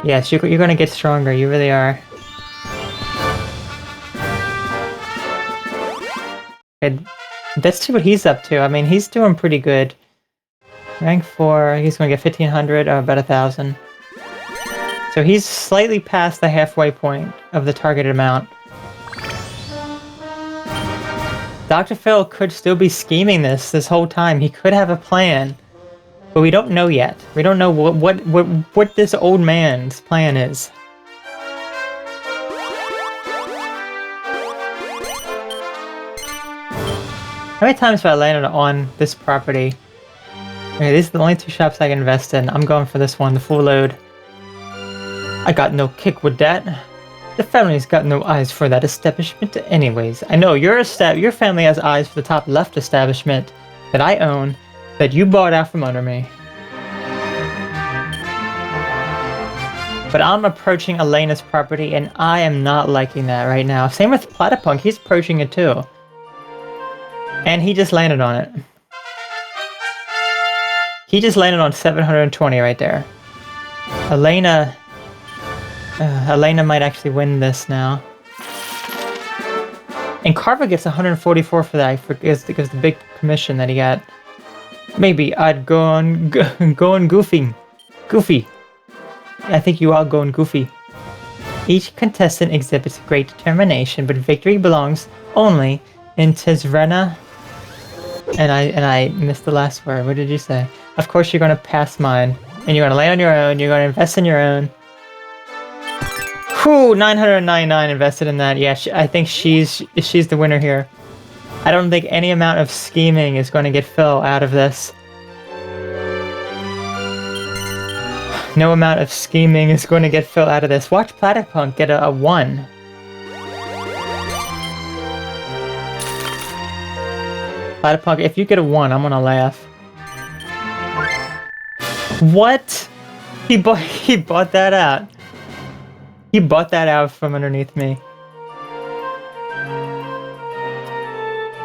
Yes, you're going to get stronger. You really are. Okay, let's see what he's up to. I mean, he's doing pretty good. Rank 4, he's going to get 1,500 or about 1,000. So he's slightly past the halfway point of the targeted amount. Dr. Phil could still be scheming this whole time. He could have a plan. But we don't know yet. We don't know what this old man's plan is. How many times have I landed on this property? Okay, these are the only 2 shops I can invest in. I'm going for this one, the full load. I got no kick with that. The family's got no eyes for that establishment anyways. I know your family has eyes for the top left establishment that I own, that you bought out from under me. But I'm approaching Alena's property and I am not liking that right now. Same with Platypunk, he's approaching it too. And he just landed on it. He just landed on 720 right there. Alena might actually win this now. And Carver gets 144 for that because the big commission that he got. Maybe I'd go on goofy. Goofy. I think you are going goofy. Each contestant exhibits great determination, but victory belongs only in Tizrena. And I missed the last word. What did you say? Of course you're gonna pass mine. And you're gonna land on your own, you're gonna invest in your own. Whew, 999 invested in that. Yeah, I think she's the winner here. I don't think any amount of scheming is going to get Phil out of this. No amount of scheming is going to get Phil out of this. Watch Platypunk get a 1. Platypunk, if you get a 1, I'm gonna laugh. What? He bought that out. He bought that out from underneath me.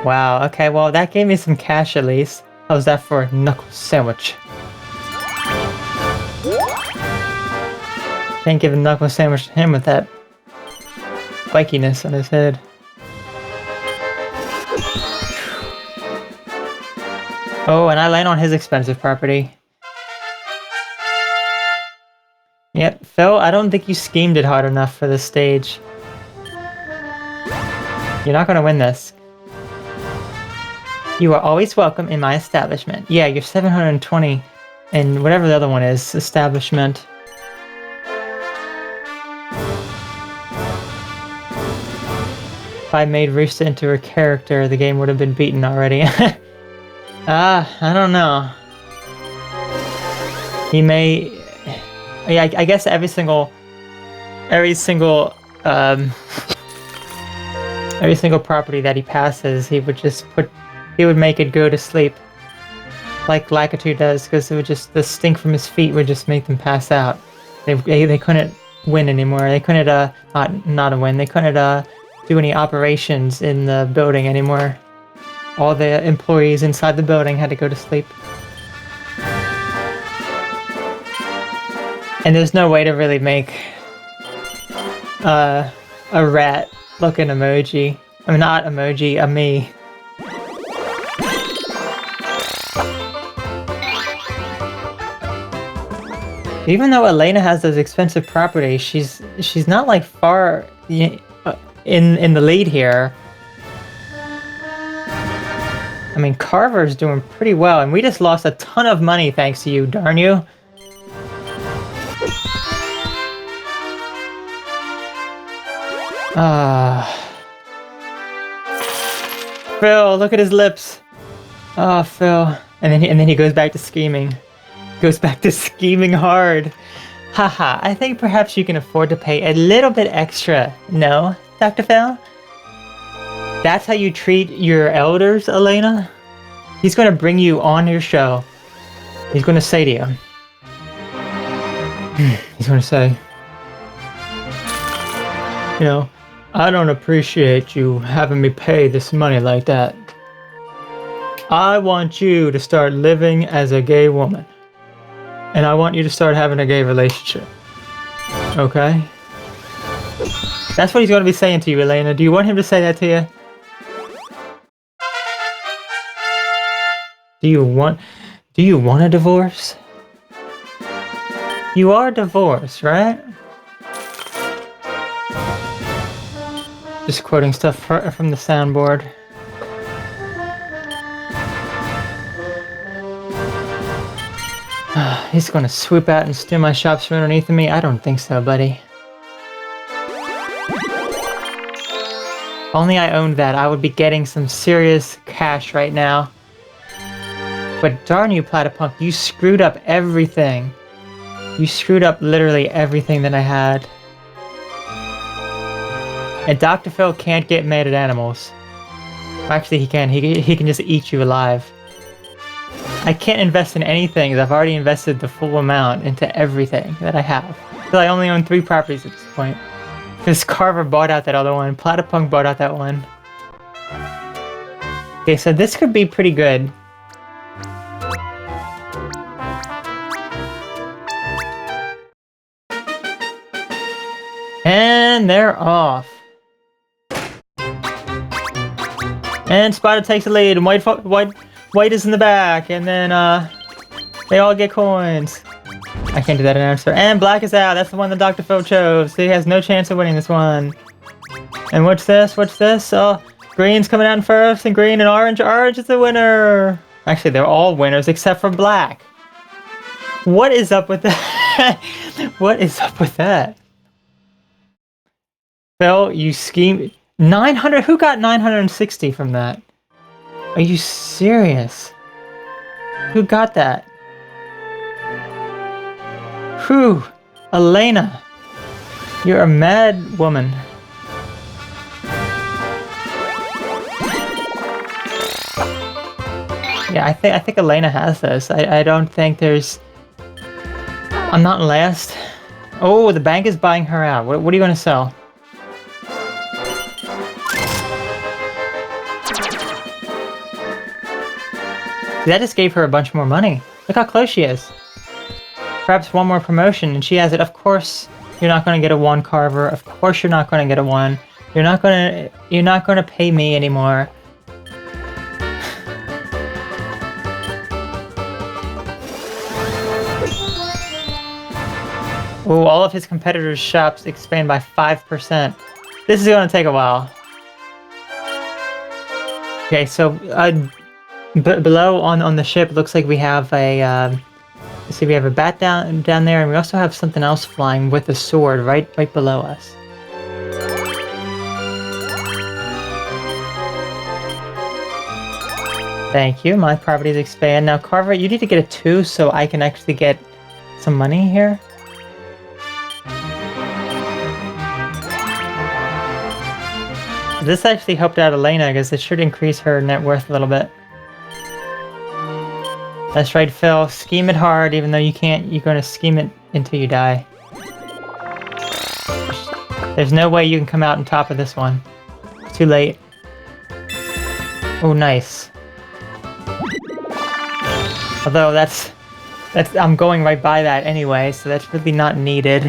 Wow, okay, well that gave me some cash at least. How's that for a knuckle sandwich? Can't give a knuckle sandwich to him with that spikiness on his head. Oh, and I land on his expensive property. Yep, Phil, I don't think you schemed it hard enough for this stage. You're not gonna win this. You are always welcome in my establishment. Yeah, you're 720 and whatever the other one is, establishment. If I made Rooster into a character, the game would have been beaten already. I don't know. He may... Yeah, I guess every single property that he passes, he would make it go to sleep, like Lakitu does, because it would just, the stink from his feet would just make them pass out. They couldn't win anymore. They couldn't not win. They couldn't do any operations in the building anymore. All the employees inside the building had to go to sleep. And there's no way to really make a rat looking emoji. I mean, not emoji, a me. Even though Alena has those expensive properties, she's not like far in the lead here. I mean, Carver's doing pretty well, and we just lost a ton of money thanks to you, darn you. Phil, look at his lips. Oh, Phil. And then he goes back to scheming. Goes back to scheming hard. Haha, I think perhaps you can afford to pay a little bit extra. No, Dr. Phil? That's how you treat your elders, Alena? He's going to bring you on your show. He's going to say to you. He's going to say, you know, I don't appreciate you having me pay this money like that. I want you to start living as a gay woman. And I want you to start having a gay relationship. Okay? That's what he's going to be saying to you, Alena. Do you want him to say that to you? Do you want a divorce? You are divorced, right? Just quoting stuff from the soundboard. He's gonna swoop out and steal my shops from underneath me? I don't think so, buddy. If only I owned that, I would be getting some serious cash right now. But darn you, Platypunk, you screwed up everything. You screwed up literally everything that I had. And Dr. Phil can't get mad at animals. Actually, he can. He can just eat you alive. I can't invest in anything, I've already invested the full amount into everything that I have. So I only own 3 properties at this point. Because Carver bought out that other one, Platypunk bought out that one. Okay, so this could be pretty good. And they're off. And Spider takes the lead, and White is in the back, and then they all get coins. I can't do that announcer. And Black is out. That's the one that Dr. Phil chose. So he has no chance of winning this one. And what's this? What's this? Oh, Green's coming out in first, and Green and Orange. Orange is the winner. Actually, they're all winners except for Black. What is up with that? What is up with that? Phil, you schemed. 900? Who got 960 from that? Are you serious? Who got that? Whew! Alena! You're a mad woman. Yeah, I think Alena has this. I don't think there's... I'm not last. Oh, the bank is buying her out. What are you going to sell? That just gave her a bunch more money. Look how close she is. Perhaps one more promotion and she has it. Of course you're not going to get a 1, Carver. Of course you're not going to get a 1. You're not going to pay me anymore. Oh, all of his competitors' shops expand by 5%. This is going to take a while. Okay, so below on the ship, it looks like we have a let's see, we have a bat down there, and we also have something else flying with a sword right below us. Thank you. My properties expand now. Carver, you need to get a 2 so I can actually get some money here. This actually helped out Alena because it should increase her net worth a little bit. That's right, Phil. Scheme it hard, even though you can't. You're going to scheme it until you die. There's no way you can come out on top of this one. It's too late. Oh, nice. Although that's I'm going right by that anyway, so that's really not needed.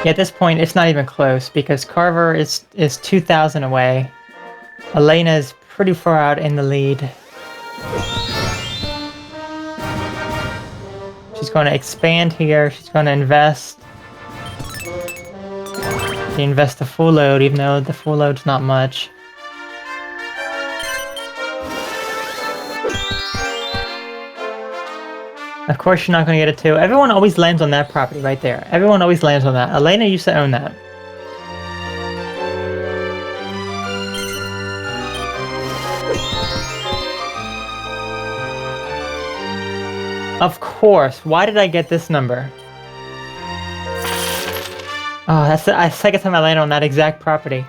Yeah, at this point, it's not even close because Carver is 2,000 away. Alena is pretty far out in the lead. She's going to expand here. She's going to invest. She invests the full load, even though the full load's not much. Of course, you're not going to get a 2. Everyone always lands on that property right there. Everyone always lands on that. Alena used to own that. Of course. Why did I get this number? Oh, that's the second time I land on that exact property.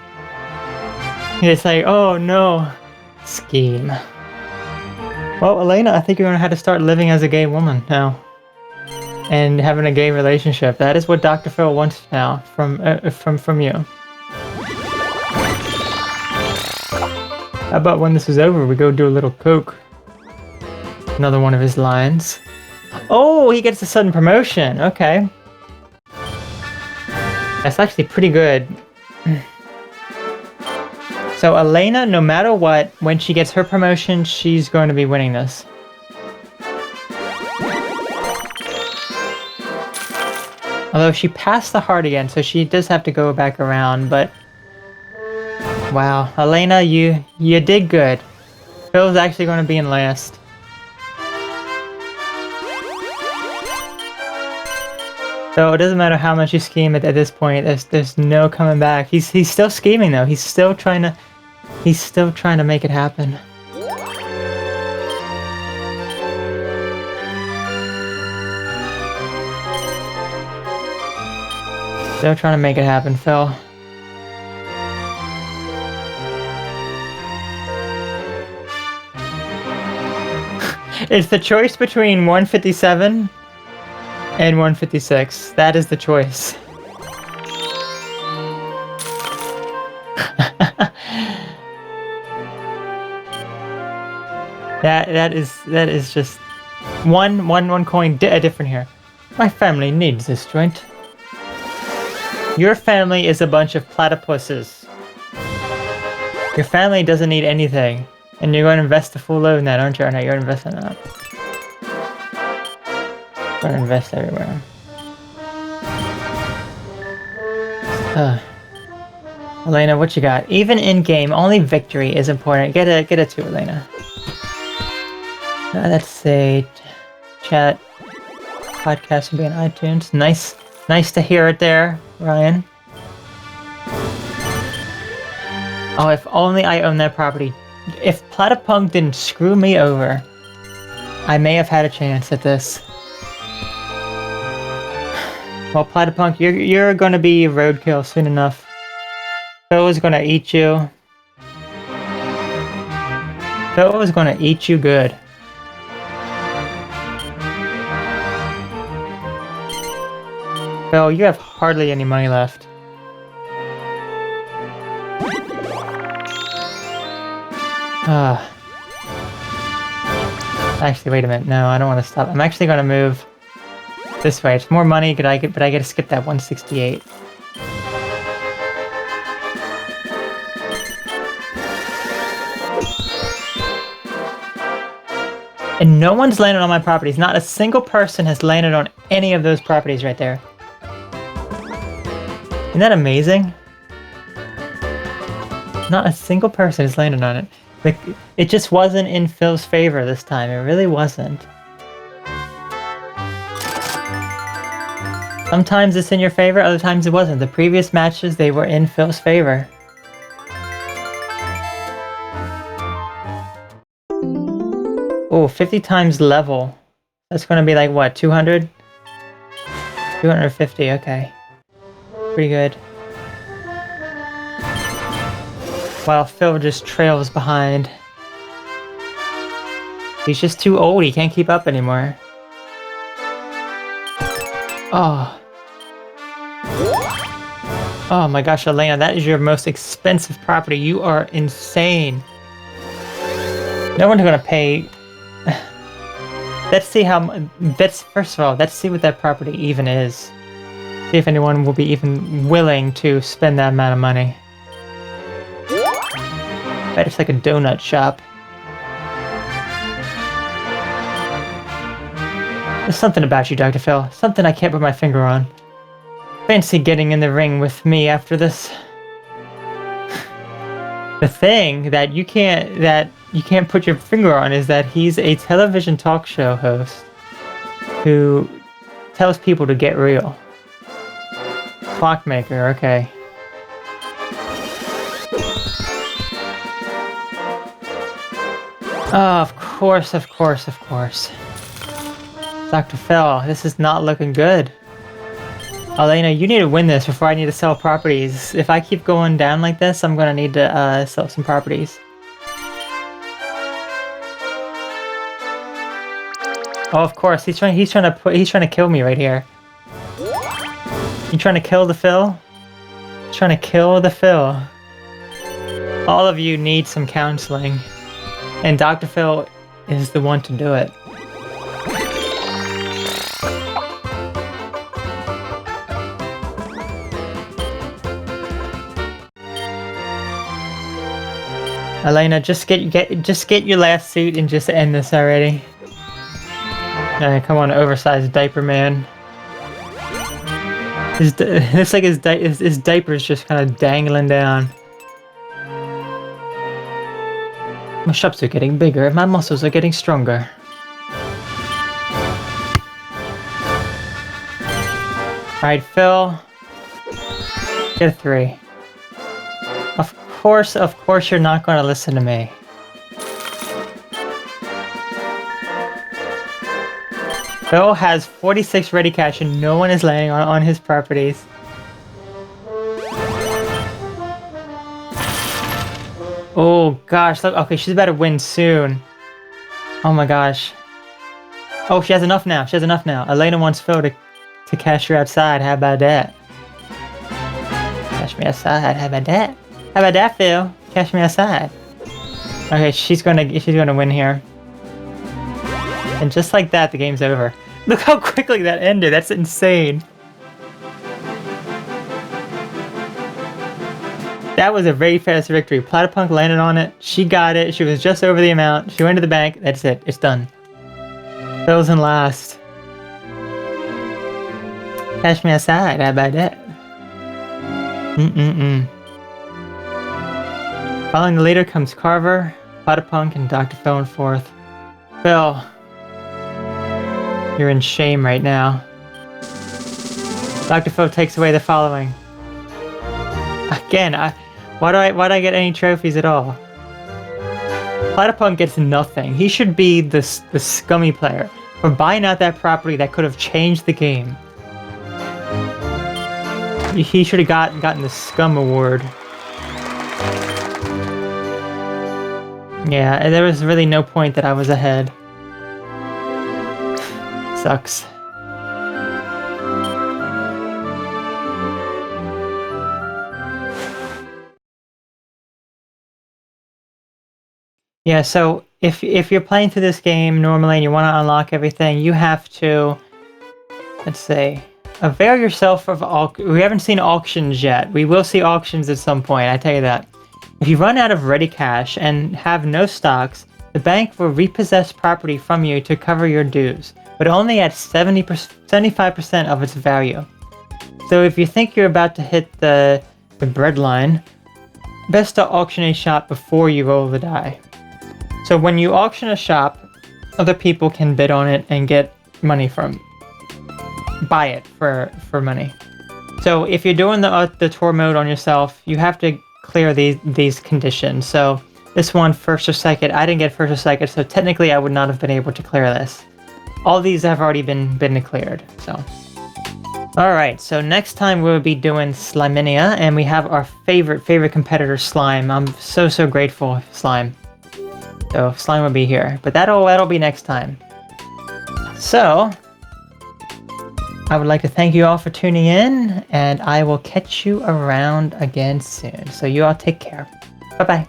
It's like, oh no. Scheme. Well, Alena, I think you're gonna have to start living as a gay woman now. And having a gay relationship. That is what Dr. Phil wants now from you. How about when this is over, we go do a little coke? Another one of his lines. Oh, he gets a sudden promotion. Okay. That's actually pretty good. So Alena, no matter what, when she gets her promotion, she's going to be winning this. Although she passed the heart again, so she does have to go back around, but... Wow, Alena, you did good. Phil's actually going to be in last. So it doesn't matter how much you scheme at this point. There's no coming back. He's still scheming though. He's still trying to make it happen. Still trying to make it happen, Phil. It's the choice between 157 and 156. That is the choice. that is just one coin different here. My family needs this joint. Your family is a bunch of platypuses. Your family doesn't need anything. And you're going to invest the full load in that, aren't you? Or no, you're investing in that. You're going to invest everywhere. Alena, what you got? Even in game, only victory is important. Get a 2, Alena. Let's say chat podcast will be on iTunes. Nice to hear it there, Ryan. Oh, if only I owned that property. If Platypunk didn't screw me over. I may have had a chance at this. Well, Platypunk, you're gonna be roadkill soon enough. Phil is gonna eat you. Phil is gonna eat you good. Phil, you have hardly any money left. Actually, wait a minute. No, I don't want to stop. I'm actually gonna move this way. It's more money, but I get to skip that 168. And no one's landed on my properties. Not a single person has landed on any of those properties right there. Isn't that amazing? Not a single person has landed on it. Like, it just wasn't in Phil's favor this time. It really wasn't. Sometimes it's in your favor, other times it wasn't. The previous matches, they were in Phil's favor. Oh, 50 times level. That's going to be like, what, 200? 250, okay. Pretty good. While Phil just trails behind. He's just too old, he can't keep up anymore. Oh. Oh my gosh, Alena, that is your most expensive property. You are insane. No one's gonna pay. Let's see how. First of all, let's see what that property even is. See if anyone will be even willing to spend that amount of money. Bet it's like a donut shop. There's something about you, Dr. Phil. Something I can't put my finger on. Fancy getting in the ring with me after this. The thing that you can't put your finger on is that he's a television talk show host who tells people to get real. Clockmaker, okay. Oh, of course, of course, of course. Dr. Phil, this is not looking good. Alena, you need to win this before I need to sell properties. If I keep going down like this, I'm gonna need to sell some properties. Oh, of course, he's trying to kill me right here. You trying to kill the Phil? Trying to kill the Phil. All of you need some counseling, and Dr. Phil is the one to do it. Alena, just get your last suit and just end this already. Come on, oversized diaper man. It's like his diaper's just kind of dangling down. My shops are getting bigger, my muscles are getting stronger. Alright, Phil. Get a 3. Of course you're not going to listen to me. Phil has 46 ready cash and no one is landing on his properties. Oh gosh, look, okay, she's about to win soon. Oh my gosh. Oh, she has enough now, she has enough now. Alena wants Phil to cash her outside, how about that? Cash me outside, how about that? How about that, Phil? Cash me outside. Okay, she's gonna win here. And just like that, the game's over. Look how quickly that ended. That's insane. That was a very fast victory. Platypunk landed on it. She got it. She was just over the amount. She went to the bank. That's it. It's done. Phil's in last. Cash me outside. How about that? Following the leader comes Carver, Platypunk, and Dr. Phil in fourth. Phil, you're in shame right now. Dr. Phil takes away the following. Again, why'd I get any trophies at all? Platypunk gets nothing. He should be the scummy player for buying out that property that could have changed the game. He should have gotten the scum award. Yeah, and there was really no point that I was ahead. Sucks. Yeah, so if you're playing through this game normally and you want to unlock everything, you have to, let's say, avail yourself of we haven't seen auctions yet. We will see auctions at some point, I tell you that. If you run out of ready cash and have no stocks, the bank will repossess property from you to cover your dues, but only at 75% of its value. So if you think you're about to hit the bread line, best to auction a shop before you roll the die. So when you auction a shop, other people can bid on it and get money buy it for money. So if you're doing the tour mode on yourself, you have to clear these conditions. So this one, first or second, I didn't get first or second, so technically I would not have been able to clear this. All these have already been cleared, so. Alright, so next time we'll be doing Sliminia, and we have our favorite competitor, Slime. I'm so grateful, Slime. So Slime will be here, but that'll be next time. So, I would like to thank you all for tuning in, and I will catch you around again soon. So you all take care. Bye-bye.